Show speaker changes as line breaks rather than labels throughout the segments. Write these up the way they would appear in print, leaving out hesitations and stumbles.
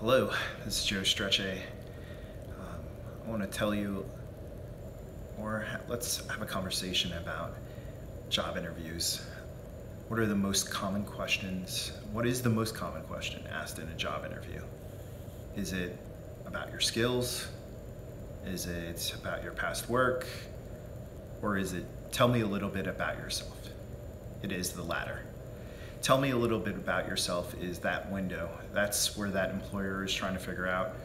Hello, this is Joe Strechay. I want to tell you, let's have a conversation about job interviews. What are the most common questions? What is the most common question asked in a job interview? Is it about your skills? Is it about your past work? Or is it, tell me a little bit about yourself? It is the latter. Tell me a little bit about yourself is that window. That's where that employer is trying to figure out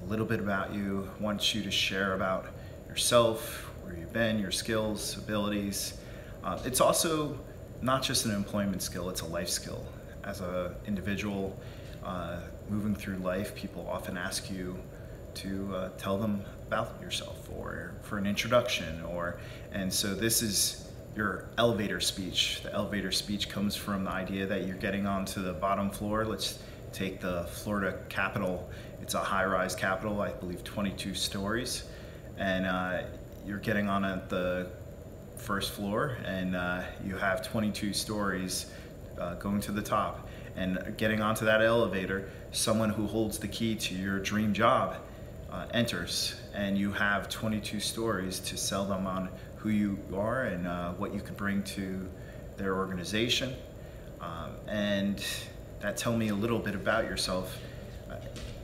a little bit about you, wants you to share about yourself, where you've been, your skills, abilities. It's also not just an employment skill, it's a life skill. As an individual moving through life, people often ask you to tell them about yourself or for an introduction, and so this is your elevator speech. The elevator speech comes from the idea that you're getting onto the bottom floor. Let's take the Florida Capitol. It's a high-rise Capitol, I believe 22 stories, and you're getting on at the first floor, and you have 22 stories going to the top, and getting onto that elevator, someone who holds the key to your dream job enters, and you have 22 stories to sell them on who you are and what you could bring to their organization, and that tell me a little bit about yourself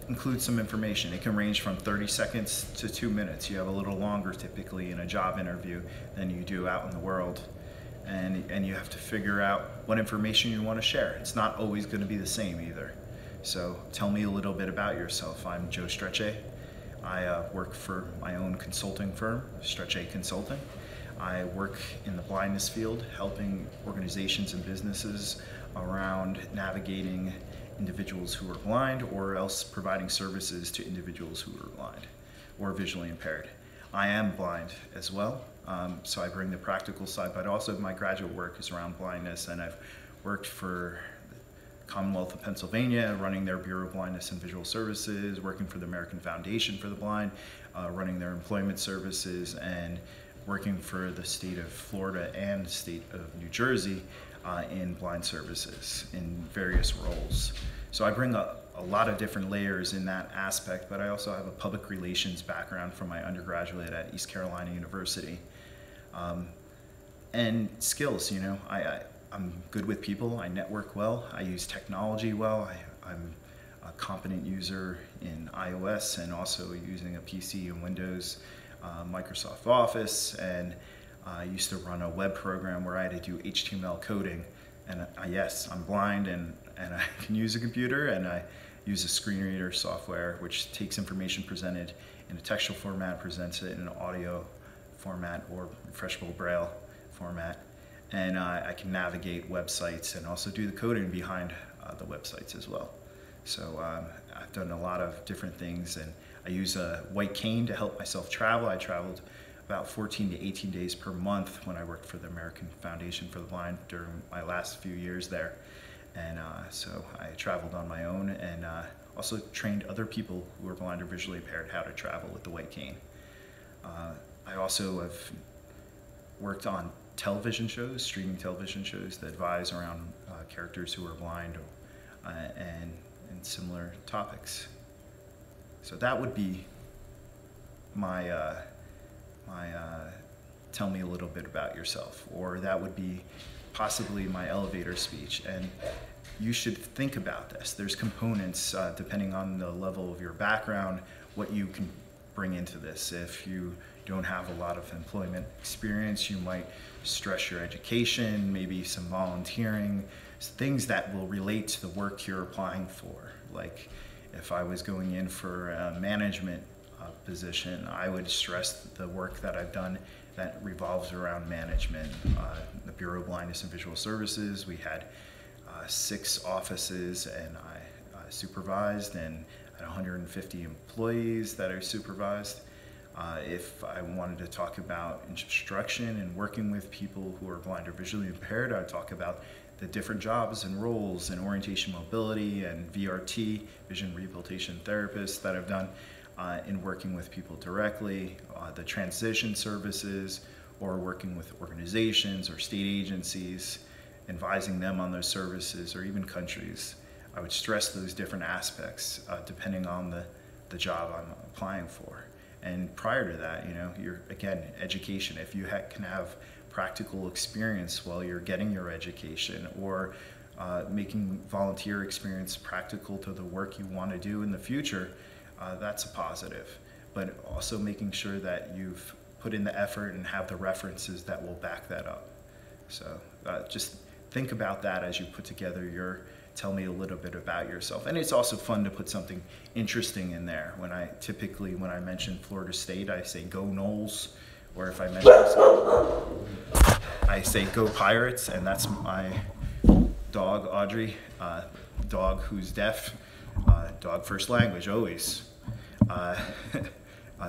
includes some information. It can range from 30 seconds to 2 minutes. You have a little longer typically in a job interview than you do out in the world, and you have to figure out what information you want to share. It's not always going to be the same either. So tell me a little bit about yourself. I'm Joe Strechay. I work for my own consulting firm, Strechay Consulting. I work in the blindness field, helping organizations and businesses around navigating individuals who are blind, or else providing services to individuals who are blind or visually impaired. I am blind as well, so I bring the practical side, but also my graduate work is around blindness, and I've worked for Commonwealth of Pennsylvania, running their Bureau of Blindness and Visual Services, working for the American Foundation for the Blind, running their employment services, and working for the state of Florida and the state of New Jersey in blind services in various roles. So I bring a lot of different layers in that aspect, but I also have a public relations background from my undergraduate at East Carolina University. And skills, I'm good with people, I network well, I use technology well, I'm a competent user in iOS and also using a PC and Windows, Microsoft Office, and I used to run a web program where I had to do HTML coding. And yes, I'm blind and I can use a computer, and I use a screen reader software which takes information presented in a textual format, presents it in an audio format or refreshable braille format. And I can navigate websites and also do the coding behind the websites as well. So I've done a lot of different things, and I use a white cane to help myself travel. I traveled about 14 to 18 days per month when I worked for the American Foundation for the Blind during my last few years there. And so I traveled on my own, and also trained other people who are blind or visually impaired how to travel with the white cane. I also have worked on television shows, streaming television shows that advise around characters who are blind and similar topics. So that would be my tell me a little bit about yourself, or that would be possibly my elevator speech. And you should think about this. There's components depending on the level of your background, what you can bring into this. If you don't have a lot of employment experience, you might stress your education, maybe some volunteering, things that will relate to the work you're applying for. Like if I was going in for a management position, I would stress the work that I've done that revolves around management. The Bureau of Blindness and Visual Services, we had 6 offices, and I supervised, and I had 150 employees that I supervised. If I wanted to talk about instruction and working with people who are blind or visually impaired, I'd talk about the different jobs and roles and orientation mobility and VRT, vision rehabilitation therapists, that I've done in working with people directly, the transition services, or working with organizations or state agencies, advising them on those services, or even countries. I would stress those different aspects depending on the job I'm applying for. And prior to that, again, education. If you can have practical experience while you're getting your education, or making volunteer experience practical to the work you want to do in the future, that's a positive. But also making sure that you've put in the effort and have the references that will back that up. So just think about that as you put together your tell me a little bit about yourself. And it's also fun to put something interesting in there. When I mention Florida State, I say go Noles, or if I mention I say go Pirates, and that's my dog Audrey, dog who's deaf, dog first language always,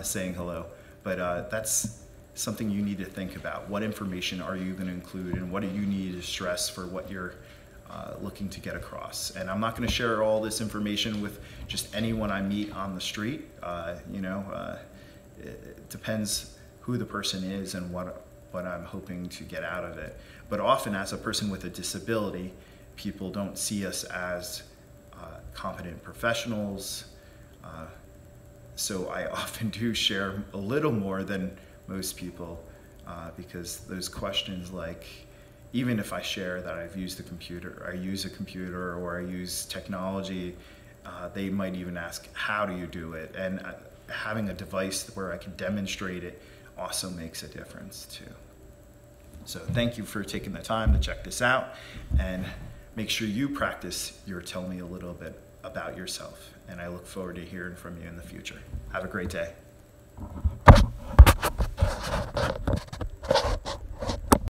saying hello. But that's something you need to think about. What information are you going to include, and what do you need to stress for what you're looking to get across? And I'm not going to share all this information with just anyone I meet on the street. It depends who the person is and what I'm hoping to get out of it. But often, as a person with a disability, people don't see us as competent professionals. So I often do share a little more than most people, because those questions, like, even if I share that I've used a computer, or I use technology, they might even ask, how do you do it? And having a device where I can demonstrate it also makes a difference too. So thank you for taking the time to check this out, and make sure you practice your tell me a little bit about yourself. And I look forward to hearing from you in the future. Have a great day.